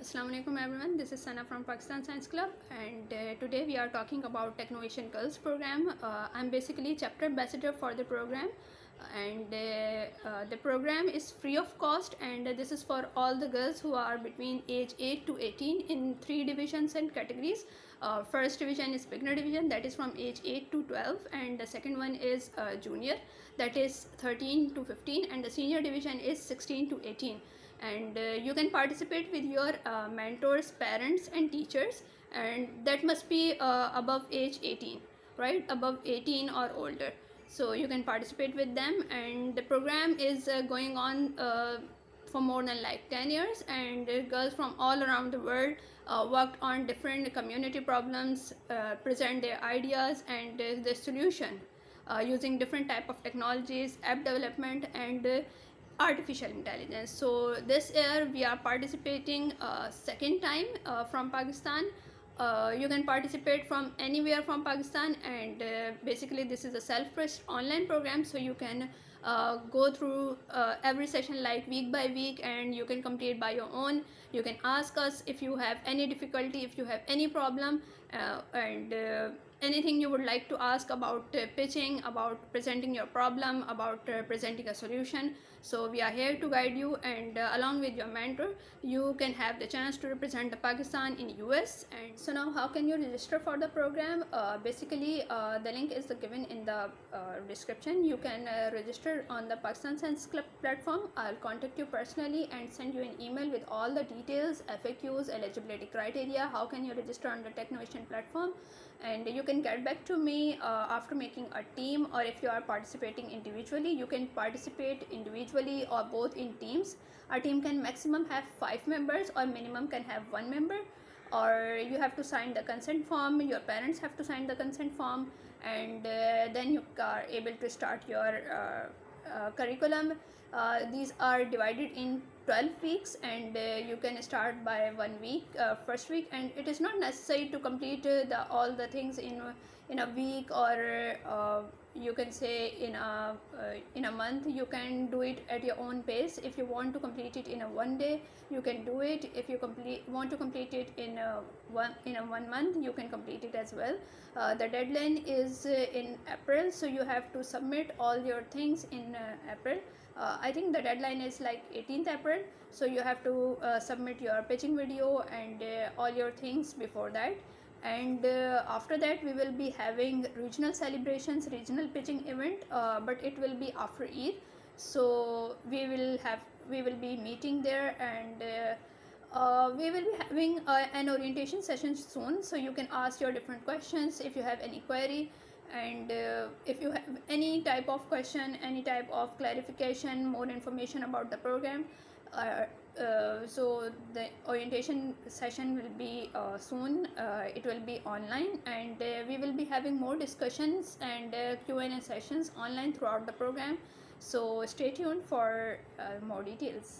Assalamu alaikum everyone, this is Sana from Pakistan Science Club, and today we are talking about Technovation Girls program. I'm basically chapter ambassador for the program, and the program is free of cost, and this is for all the girls who are between age 8 to 18 in 3 divisions and categories. First division is beginner division, that is from age 8 to 12, and the second one is junior, that is 13 to 15, and the senior division is 16 to 18. And you can participate with your mentors, parents and teachers, and that must be above age 18, right, above 18 or older. So you can participate with them, and the program is going on for more than like 10 years, and girls from all around the world worked on different community problems, present their ideas and the solution using different type of technologies, app development and artificial intelligence. So this year we are participating second time from Pakistan. You can participate from anywhere from Pakistan, and basically this is a self-paced online program, so you can go through every session like week by week, and you can complete by your own. You can ask us if you have any difficulty, if you have any problem, and anything you would like to ask about pitching, about presenting your problem, about presenting a solution. So we are here to guide you, and along with your mentor you can have the chance to represent the Pakistan in US. And so now how can you register for the program? Basically the link is given in the description. You can register on the Pakistan Science Club platform. I'll contact you personally and send you an email with all the details, FAQs, eligibility criteria, how can you register on the Technovation platform, and you can get back to me after making a team, or if you are participating individually, you can participate individually or both in teams. Our team can maximum have 5 members or minimum can have 1 member, or you have to sign the consent form, your parents have to sign the consent form, and then you are able to start your curriculum. These are divided in 12 weeks, and you can start by 1 week, first week, and it is not necessary to complete all the things in a week, or you can say in a month. You can do it at your own pace. If you want to complete it in a 1 day, you can do it. If you want to complete it in a 1 month, you can complete it as well. The deadline is in April, so you have to submit all your things in April. I think the deadline is like 18th April, so you have to submit your pitching video and all your things before that. And after that we will be having regional celebrations, regional pitching event, but it will be after Eid. So we will be meeting there, and we will be having an orientation session soon, so you can ask your different questions if you have any query. And if you have any type of question, any type of clarification, more information about the program, so the orientation session will be soon. It will be online, and we will be having more discussions and Q&A sessions online throughout the program. So stay tuned for more details.